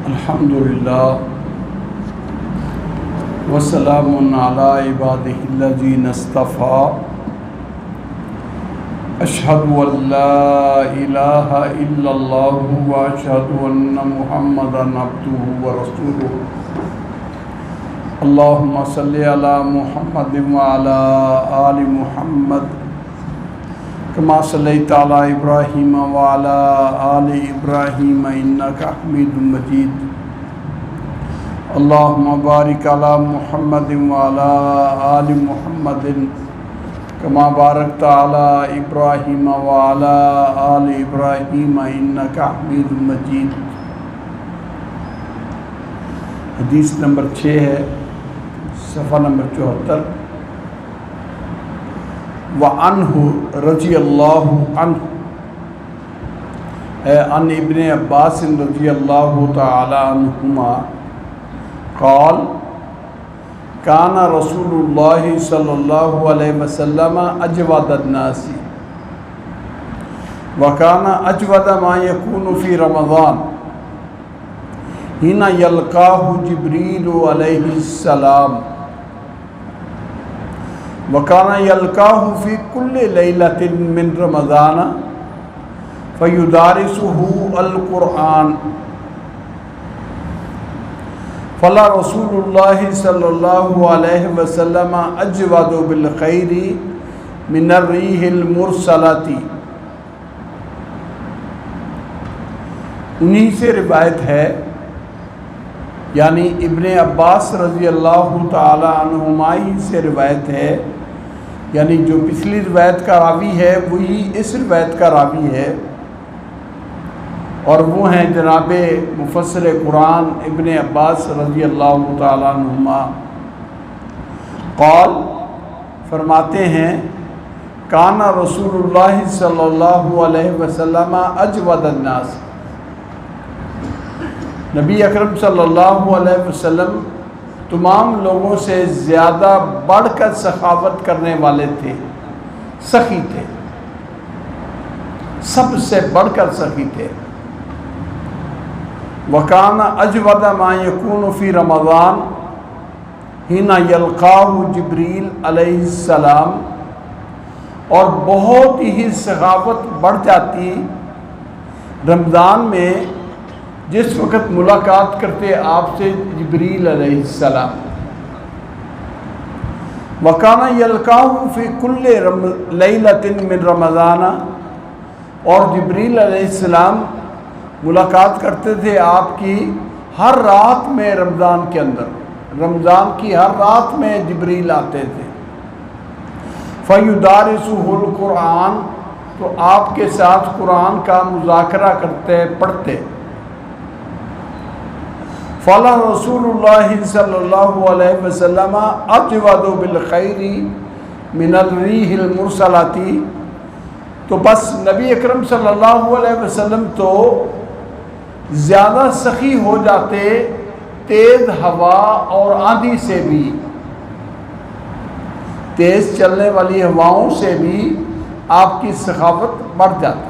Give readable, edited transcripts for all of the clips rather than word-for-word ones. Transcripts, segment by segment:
الحمدللہ وسلام علی عبادہ الذین اصطفیٰ اشہد ان لا الہ الا اللہ واشہد ان محمدا عبدہ ورسولہ اللہم صلی علی محمد وعلی آل محمد کما صلیت علی ابراہیم وعلی آل ابراہیم انک حمید مجید اللہم بارک علی محمد وعلی آل محمد کما بارکت علی ابراہیم وعلی آل ابراہیم انک حمید مجید۔ حدیث نمبر 6 ہے، صفحہ نمبر 74۔ وعنہ رضی اللہ عنہ عن ابن عباس رضی اللہ تعالی عنہما قال کان رسول اللہ صلی اللہ علیہ وسلم اجود الناس وکان اجود ما یکون فی رمضان حین یلقاہ جبریل علیہ السلام وَكَانَ يَلْقَاهُ فِي كُلِّ لَيْلَةٍ مِّن رَمَضَانَ فَيُدَارِسُهُ الْقُرْآنَ فَلَا رَسُولُ اللَّهِ صَلَّى اللَّهُ عَلَيْهِ وَسَلَّمَ أَجْوَدُ بِالْخَيْرِ مِنَ الرِّيحِ الْمُرْسَلَةِ۔ انہی سے روایت ہے، یعنی ابن عباس رضی اللہ تعالی عنہما ہی سے روایت ہے، یعنی جو پچھلی روایت کا راوی ہے وہی اس روایت کا راوی ہے، اور وہ ہیں جناب مفسر قرآن ابن عباس رضی اللہ تعالی عنہما۔ قال فرماتے ہیں کان رسول اللہ صلی اللہ علیہ وسلم اجود الناس، نبی اکرم صلی اللہ علیہ وسلم تمام لوگوں سے زیادہ بڑھ کر سخاوت کرنے والے تھے، سخی تھے، سب سے بڑھ کر سخی تھے۔ وَكَانَ أَجْوَدَ مَا يَكُونُ فِي رَمَضَانَ حِينَ يَلْقَاهُ جبریل علیہ السلام، اور بہت ہی سخاوت بڑھ جاتی رمضان میں جس وقت ملاقات کرتے آپ سے جبریل علیہ السلام۔ وَكَانَ يَلْقَاهُ فِي كُلِّ لَيْلَةٍ مِّن رَمَضَانَ، اور جبریل علیہ السلام ملاقات کرتے تھے آپ کی ہر رات میں رمضان کے اندر، رمضان کی ہر رات میں جبریل آتے تھے۔ فَيُدَارِسُهُ الْقُرْآنَ، تو آپ کے ساتھ قرآن کا مذاکرہ کرتے پڑھتے۔ فَلَا رسول اللہ صلی اللہ علیہ وسلم اجود بالخیر من الریح المرسلات، تو بس نبی اکرم صلی اللہ علیہ وسلم تو زیادہ سخی ہو جاتے تیز ہوا اور آندھی سے بھی، تیز چلنے والی ہواؤں سے بھی آپ کی سخاوت بڑھ جاتی۔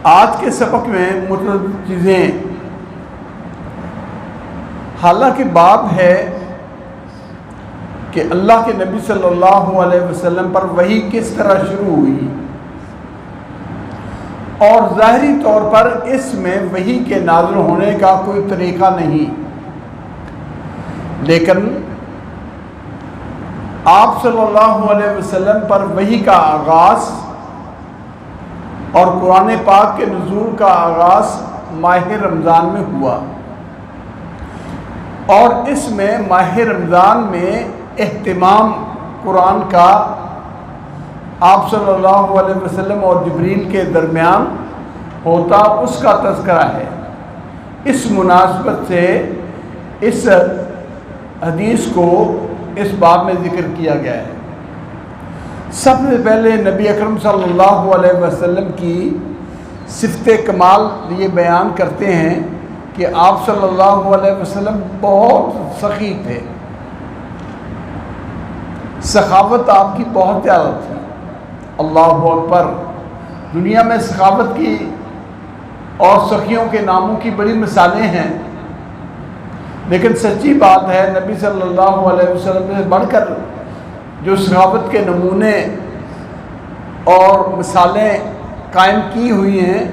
آج کے سبق میں متعدد چیزیں، حالانکہ باب ہے کہ اللہ کے نبی صلی اللہ علیہ وسلم پر وحی کس طرح شروع ہوئی، اور ظاہری طور پر اس میں وحی کے نازل ہونے کا کوئی طریقہ نہیں، لیکن آپ صلی اللہ علیہ وسلم پر وحی کا آغاز اور قرآن پاک کے نزول کا آغاز ماہ رمضان میں ہوا، اور اس میں ماہ رمضان میں اہتمام قرآن کا آپ صلی اللہ علیہ وسلم اور جبریل کے درمیان ہوتا، اس کا تذکرہ ہے۔ اس مناسبت سے اس حدیث کو اس باب میں ذکر کیا گیا ہے۔ سب سے پہلے نبی اکرم صلی اللہ علیہ وسلم کی صفت کمال یہ بیان کرتے ہیں کہ آپ صلی اللہ علیہ وسلم بہت سخی تھے، سخاوت آپ کی بہت زیادہ تھی۔ اللہ اکبر، دنیا میں سخاوت کی اور سخیوں کے ناموں کی بڑی مثالیں ہیں، لیکن سچی بات ہے نبی صلی اللہ علیہ وسلم سے بڑھ کر جو سخاوت کے نمونے اور مثالیں قائم کی ہوئی ہیں،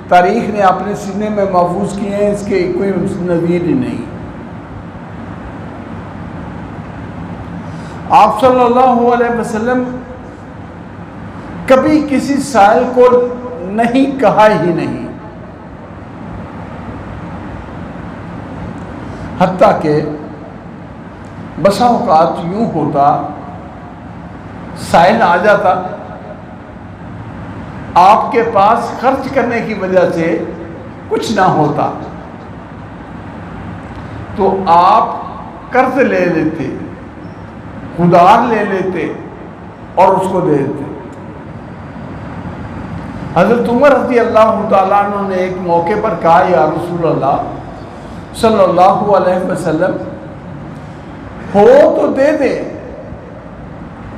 تاریخ نے اپنے سینے میں محفوظ کیے ہیں، اس کے کوئی نظیر ہی نہیں۔ آپ صلی اللہ علیہ وسلم کبھی کسی سائل کو نہیں کہا ہی نہیں، حتیٰ کہ بسا اوقات یوں ہوتا، سائل آ جاتا، آپ کے پاس خرچ کرنے کی وجہ سے کچھ نہ ہوتا تو آپ قرض لے لیتے، ادھار لے لیتے اور اس کو دے دیتے۔ حضرت عمر رضی اللہ تعالیٰ عنہ نے ایک موقع پر کہا، یا رسول اللہ صلی اللہ علیہ وسلم، ہو تو دے دے،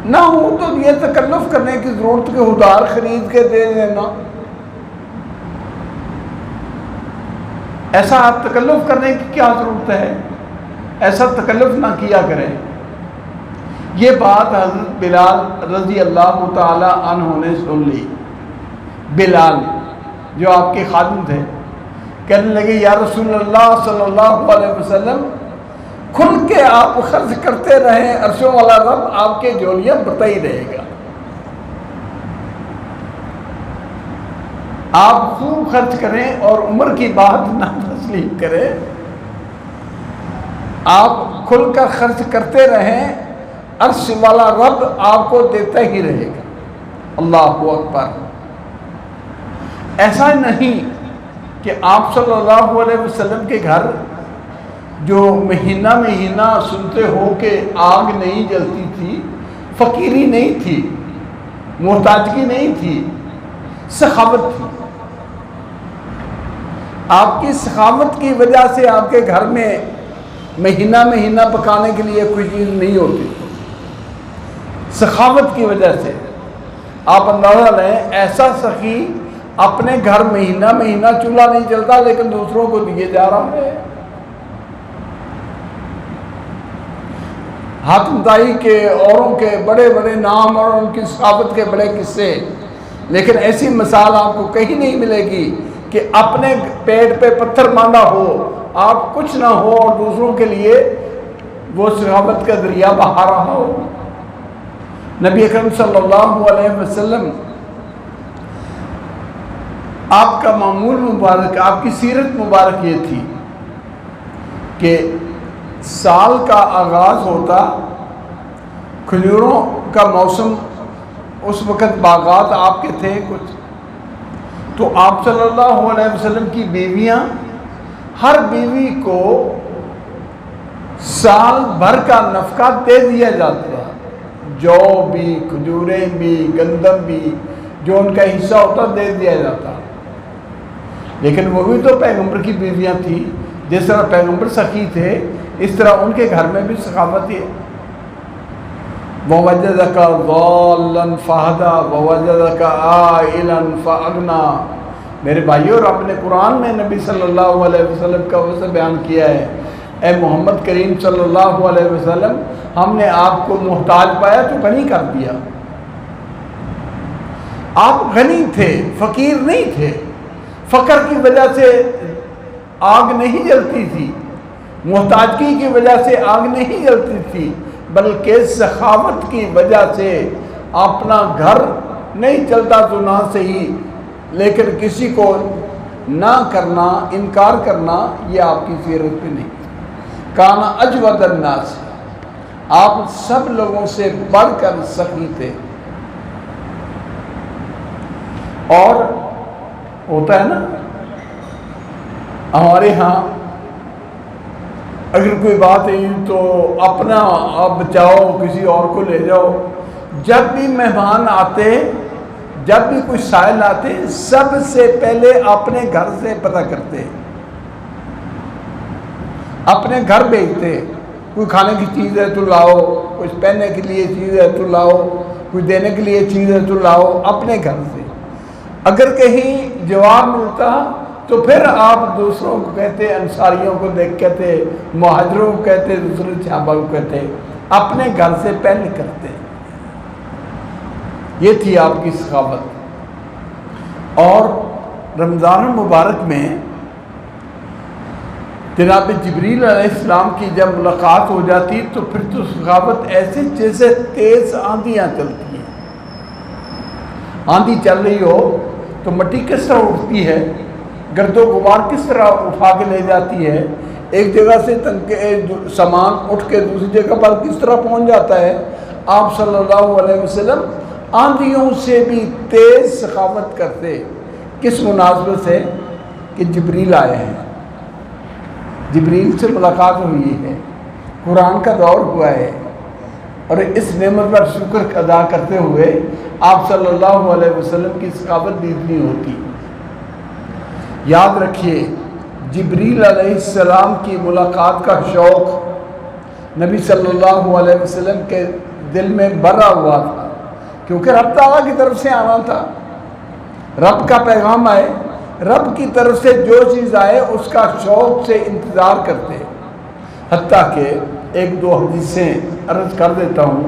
نہ ہو تو یہ تکلف کرنے کی ضرورت کہ ادھار خرید کے دے دینا، ایسا آپ تکلف کرنے کی کیا ضرورت ہے، ایسا تکلف نہ کیا کریں۔ یہ بات حضرت بلال رضی اللہ تعالی عنہ نے سن لی۔ بلال جو آپ کے خادم تھے کہنے لگے، یا رسول اللہ صلی اللہ علیہ وسلم، کھل کے آپ خرچ کرتے رہیں، عرشوں والا رب آپ کے جولیاں بڑھتا ہی رہے گا۔ آپ خوب خرچ کریں اور عمر کی بات نہ تسلیم کریں، آپ کھل کر خرچ کرتے رہیں، عرش والا رب آپ کو دیتا ہی رہے گا۔ اللہ اکبر۔ ایسا نہیں کہ آپ صلی اللہ علیہ وسلم کے گھر جو مہینہ مہینہ سنتے ہو کہ آگ نہیں جلتی تھی، فقیری نہیں تھی، محتاجگی نہیں تھی، سخاوت تھی۔ آپ کی سخاوت کی وجہ سے آپ کے گھر میں مہینہ مہینہ پکانے کے لیے کوئی چیز نہیں ہوتی، سخاوت کی وجہ سے۔ آپ اندازہ لیں، ایسا سخی اپنے گھر مہینہ مہینہ چولہا نہیں چلتا لیکن دوسروں کو دیے جا رہا ہے۔ حاتم طائی کے اوروں کے بڑے بڑے نام اور ان کی سخاوت کے بڑے قصے، لیکن ایسی مثال آپ کو کہیں نہیں ملے گی کہ اپنے پیٹ پہ پتھر باندھا ہو، آپ کچھ نہ ہو اور دوسروں کے لیے وہ سخاوت کا دریا بہا رہا ہو۔ نبی اکرم صلی اللہ علیہ وسلم، آپ کا معمول مبارک، آپ کی سیرت مبارک یہ تھی کہ سال کا آغاز ہوتا، کھجوروں کا موسم، اس وقت باغات آپ کے تھے کچھ، تو آپ صلی اللہ علیہ وسلم کی بیویاں، ہر بیوی کو سال بھر کا نفقہ دے دیا جاتا، جو بھی، کھجوریں بھی، گندم بھی، جو ان کا حصہ ہوتا دے دیا جاتا۔ لیکن وہ بھی تو پیغمبر کی بیویاں تھیں، جس طرح پیغمبر سخی تھے اس طرح ان کے گھر میں بھی سخاوت ہے۔ وَوَجَدَكَ ضَالًّا فَهَدَىٰ وَوَجَدَكَ عَائِلًا فَأَغْنَىٰ۔ میرے بھائیو، رب نے قرآن میں نبی صلی اللہ علیہ وسلم کا وصف بیان کیا ہے، اے محمد کریم صلی اللہ علیہ وسلم، ہم نے آپ کو محتاج پایا تو غنی کر دیا۔ آپ غنی تھے، فقیر نہیں تھے۔ فقر کی وجہ سے آگ نہیں جلتی تھی، محتاجگی کی وجہ سے آگ نہیں جلتی تھی، بلکہ سخاوت کی وجہ سے اپنا گھر نہیں چلتا تو نہ صحیح، لیکن کسی کو نہ کرنا، انکار کرنا، یہ آپ کی سیرت میں نہیں۔ کان اجود الناس، آپ سب لوگوں سے بڑھ کر سخی تھے۔ اور ہوتا ہے نا ہمارے ہاں، اگر کوئی بات ہے تو اپنا آپ بچاؤ، کسی اور کو لے جاؤ۔ جب بھی مہمان آتے، جب بھی کوئی سائل آتے، سب سے پہلے اپنے گھر سے پتہ کرتے، اپنے گھر بھیجتے، کوئی کھانے کی چیز ہے تو لاؤ، کچھ پہننے کے لیے چیز ہے تو لاؤ، کوئی دینے کے لیے چیز ہے تو لاؤ، اپنے گھر سے۔ اگر کہیں جواب ملتا تو پھر آپ دوسروں کو کہتے، انصاریوں کو دیکھ کہتے، مہاجروں کو کہتے، دوسرے صحابہ کو کہتے، اپنے گھر سے پہلے کرتے۔ یہ تھی آپ کی سخاوت۔ اور رمضان المبارک میں جناب جبریل علیہ السلام کی جب ملاقات ہو جاتی تو پھر تو سخاوت ایسے جیسے تیز آندھیاں چلتی ہیں۔ آندھی چل رہی ہو تو مٹی کس طرح اٹھتی ہے، گرد و غبار کس طرح اٹھا کے لے جاتی ہے، ایک جگہ سے سامان اٹھ کے دوسری جگہ پر کس طرح پہنچ جاتا ہے۔ آپ صلی اللہ علیہ وسلم آندھیوں سے بھی تیز سخاوت کرتے۔ کس مناسبت سے؟ کہ جبریل آئے ہیں، جبریل سے ملاقات ہوئی ہے، قرآن کا دور ہوا ہے، اور اس نعمت پر شکر ادا کرتے ہوئے آپ صلی اللہ علیہ وسلم کی سخاوت بھی اتنی ہوتی۔ یاد رکھیے، جبریل علیہ السلام کی ملاقات کا شوق نبی صلی اللہ علیہ وسلم کے دل میں بھرا ہوا تھا، کیونکہ رب تعالیٰ کی طرف سے آنا تھا، رب کا پیغام آئے، رب کی طرف سے جو چیز آئے اس کا شوق سے انتظار کرتے۔ حتیٰ کہ ایک دو حدیثیں عرض کر دیتا ہوں۔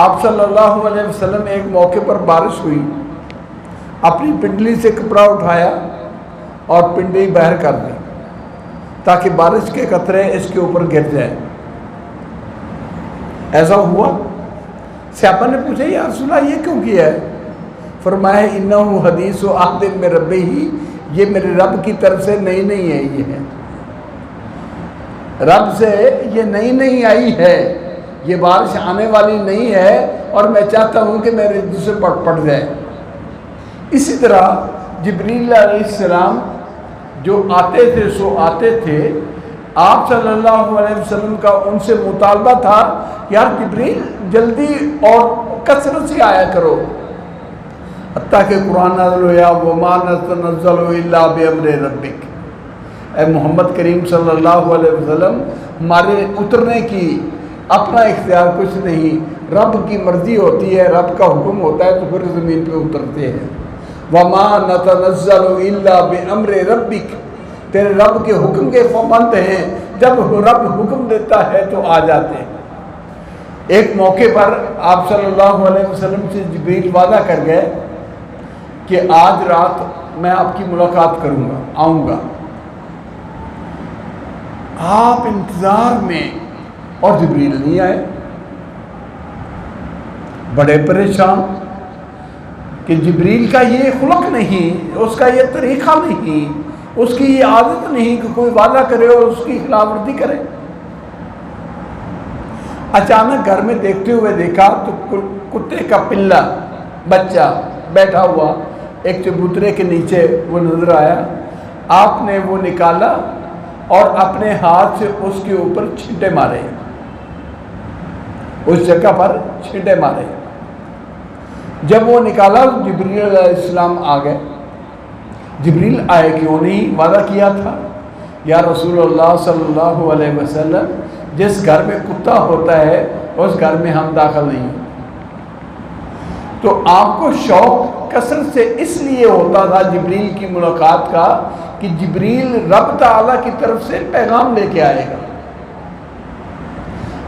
آپ صلی اللہ علیہ وسلم ایک موقع پر بارش ہوئی، اپنی پنڈلی سے کپڑا اٹھایا اور پنڈلی باہر کر دی تاکہ بارش کے قطرے اس کے اوپر گر جائیں۔ ایسا ہوا؟ صحابہ نے پوچھا یا رسول اللہ یہ کیوں کیا ہے؟ فرمایا انہو حدیث و عہد من ربہ، یہ میرے رب کی طرف سے نئی نہیں آئی ہے، رب سے یہ نئی نہیں آئی ہے، یہ بارش آنے والی نہیں ہے اور میں چاہتا ہوں کہ میرے جسم پر پڑ جائے۔ اسی طرح جبریل علیہ السلام جو آتے تھے سو آتے تھے، آپ صلی اللہ علیہ وسلم کا ان سے مطالبہ تھا یار جبریل جلدی اور کثرت سے آیا کرو، حتیٰ کہ قرآن نازل ہوا وَمَا نَتَنَزَّلُ إِلَّا بِأَمْرِ رَبِّكَ، اے محمد کریم صلی اللہ علیہ وسلم ہمارے اترنے کی اپنا اختیار کچھ نہیں، رب کی مرضی ہوتی ہے، رب کا حکم ہوتا ہے تو پھر زمین پہ اترتے ہیں۔ وَمَا نَتَنَزَّلُ إِلَّا بِأَمْرِ رَبِّكَ، تیرے رب کے حکم کے پابند ہیں، جب رب حکم دیتا ہے تو آ جاتے ہیں۔ ایک موقع پر آپ صلی اللہ علیہ وسلم سے جبریل وعدہ کر گئے کہ آج رات میں آپ کی ملاقات کروں گا، آؤں گا۔ آپ انتظار میں، اور جبریل نہیں آئے، بڑے پریشان کہ جبریل کا یہ خلق نہیں، اس کا یہ طریقہ نہیں، اس کی یہ عادت نہیں کہ کوئی وعدہ کرے اور اس کی خلاف ورزی کرے۔ اچانک گھر میں دیکھتے ہوئے دیکھا تو کتے کا پلہ بچہ بیٹھا ہوا ایک چبوترے کے نیچے وہ نظر آیا۔ آپ نے وہ نکالا اور اپنے ہاتھ سے اس کے اوپر چھینٹے مارے، اس جگہ پر چھینٹے مارے۔ جب وہ نکالا جبریل علیہ السلام آ گئے۔ جبریل آئے کیوں نہیں؟ وعدہ کیا تھا یا رسول اللہ صلی اللہ علیہ وسلم جس گھر میں کتا ہوتا ہے اس گھر میں ہم داخل نہیں۔ تو آپ کو شوق کثرت سے اس لیے ہوتا تھا جبریل کی ملاقات کا کہ جبریل رب تعالیٰ کی طرف سے پیغام لے کے آئے گا،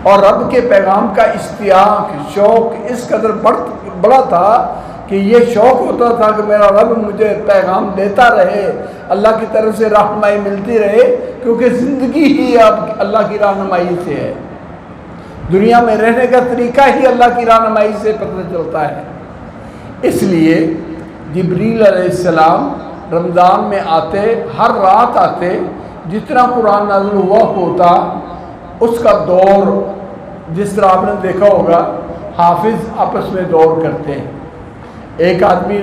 اور رب کے پیغام کا اشتیاق شوق اس قدر بڑا تھا کہ یہ شوق ہوتا تھا کہ میرا رب مجھے پیغام دیتا رہے، اللہ کی طرف سے رہنمائی ملتی رہے، کیونکہ زندگی ہی اب اللہ کی رہنمائی سے ہے، دنیا میں رہنے کا طریقہ ہی اللہ کی رہنمائی سے پتہ چلتا ہے۔ اس لیے جبریل علیہ السلام رمضان میں آتے، ہر رات آتے، جتنا قرآن نازل ہوا ہوتا اس کا دور، جس طرح آپ نے دیکھا ہوگا حافظ آپس میں دور کرتے ہیں، ایک آدمی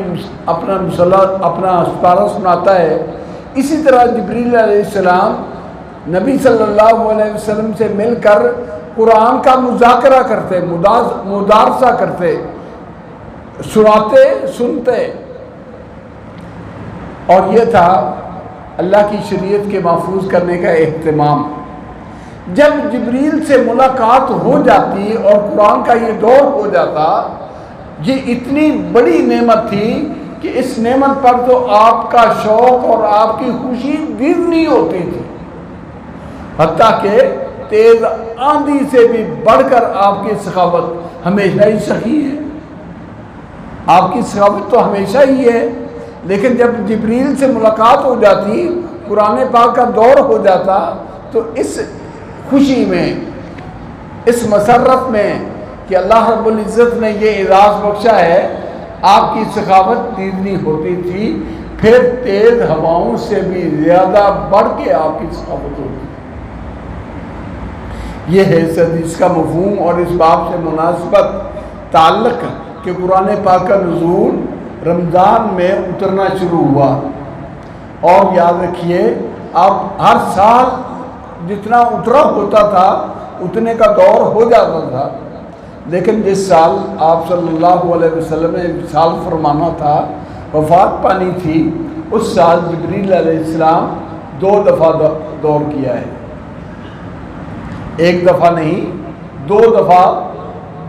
اپنا سپارہ سناتا ہے، اسی طرح جبریل علیہ السلام نبی صلی اللہ علیہ وسلم سے مل کر قرآن کا مذاکرہ کرتے، مدارسہ کرتے، سناتے، سنتے، اور یہ تھا اللہ کی شریعت کے محفوظ کرنے کا اہتمام۔ جب جبریل سے ملاقات ہو جاتی اور قرآن کا یہ دور ہو جاتا، یہ اتنی بڑی نعمت تھی کہ اس نعمت پر تو آپ کا شوق اور آپ کی خوشی گرنی ہوتی تھی، حتیٰ کہ تیز آندھی سے بھی بڑھ کر آپ کی سخاوت ہمیشہ ہی سخی ہے، آپ کی سخاوت تو ہمیشہ ہی ہے۔ لیکن جب جبریل سے ملاقات ہو جاتی، قرآن پاک کا دور ہو جاتا، تو اس خوشی میں، اس مسرت میں کہ اللہ رب العزت نے یہ اعزاز بخشا ہے، آپ کی سخاوت دیدنی ہوتی تھی، پھر تیز ہواؤں سے بھی زیادہ بڑھ کے آپ کی سخاوت ہوتی تھی۔ یہ ہے اس حدیث کا مفہوم اور اس باب سے مناسبت تعلق کہ قرآن پاک کا نزول رمضان میں اترنا شروع ہوا، اور یاد رکھیے آپ ہر سال جتنا اترا ہوتا تھا اتنے کا دور ہو جاتا تھا، لیکن جس سال آپ صلی اللہ علیہ وسلم نے وصال فرمانا تھا، وفات پانی تھی، اس سال جبریل علیہ السلام 2 دفعہ دور کیا ہے، 1 دفعہ نہیں 2 دفعہ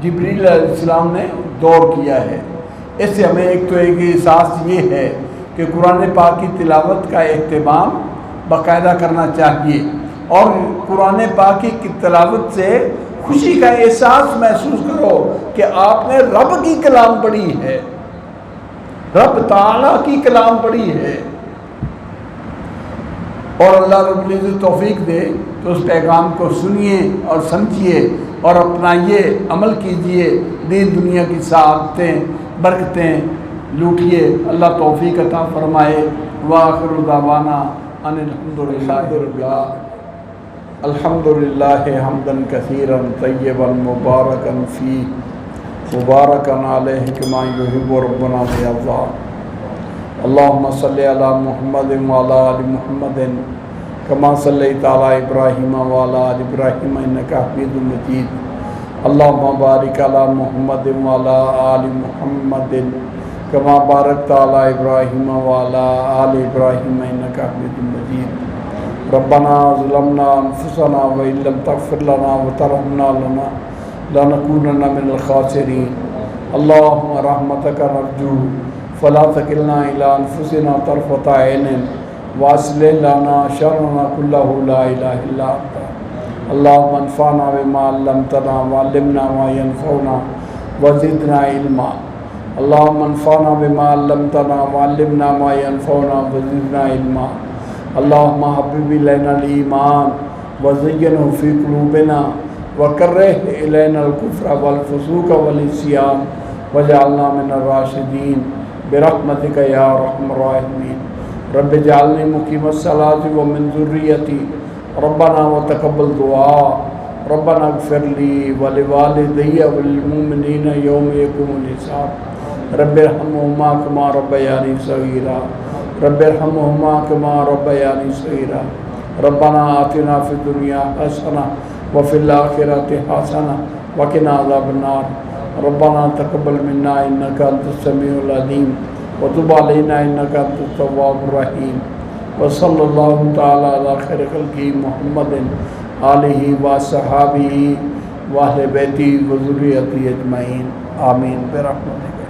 جبریل علیہ السلام نے دور کیا ہے۔ اس سے ہمیں ایک احساس یہ ہے کہ قرآن پاک کی تلاوت کا اہتمام باقاعدہ کرنا چاہیے، اور قرآن پاک کی تلاوت سے خوشی کا احساس محسوس کرو کہ آپ نے رب کی کلام پڑھی ہے، رب تعالیٰ کی کلام پڑھی ہے، اور اللہ رب العزت توفیق دے تو اس پیغام کو سنیے اور سمجھیے اور اپنائیے، عمل کیجیے، دین دنیا کی سعادتیں برکتیں لوٹیے۔ اللہ توفیق عطا فرمائے۔ وآخر دعوانا ان الحمدللہ حمدن کثیرا طیبا مبارکا فیہ مبارکا علیہ کما یحب ربنا ویرضا۔ اللہم صلی علی محمد وعلی آل محمد کما صلیت علی ابراہیم وعلی آل ابراہیم انکا حمید مجید۔ اللہم بارک علی محمد وعلی آل محمد کما بارکت علی ابراہیم وعلی آل ابراہیم انکا حمید مجید۔ ربنا ظلمنا انفسنا وإن لم تغفر لنا وترحمنا لنكونن من الخاسرین۔ اللہم رحمتک نرجو فلا تکلنا إلی انفسنا طرفۃ عین واصلح لنا شأننا كله لا إله إلا أنت۔ اللہم انفعنا بما علمتنا وعلمنا ما ينفعنا وزدنا علما۔ اللہم انفعنا بما علمتنا وعلمنا ما ينفعنا وزدنا علما۔ اللہم حبب الینا الایمان وزینہ فی قلوبنا وکرہ الینا الکفر والفسوق والعصیان واجعلنا من الراشدین برحمتک یا ارحم الراحمین۔ رب اجعلنی مقیم الصلاۃ ومن ذریتی ربنا وتقبل دعاء ربنا اغفر لی ولوالدی وللمؤمنین یوم یقوم الحساب۔ رب ارحمہما کما ربیانی صغیرا رب ارحمہما کما ربیانی صغیرا۔ ربنا آتنا فی الدنیا حسنہ وفی الآخرۃ حسنہ وقنا عذاب النار۔ ربنا تقبل منا انک انت السمیع العلیم وتب علینا انک انت التواب الرحیم۔ وصلی اللہ تعالی علی خیر خلقہ محمد آلہ وصحابہ واہل بیتہ وذریتہ اجمعین، آمین برحمتک۔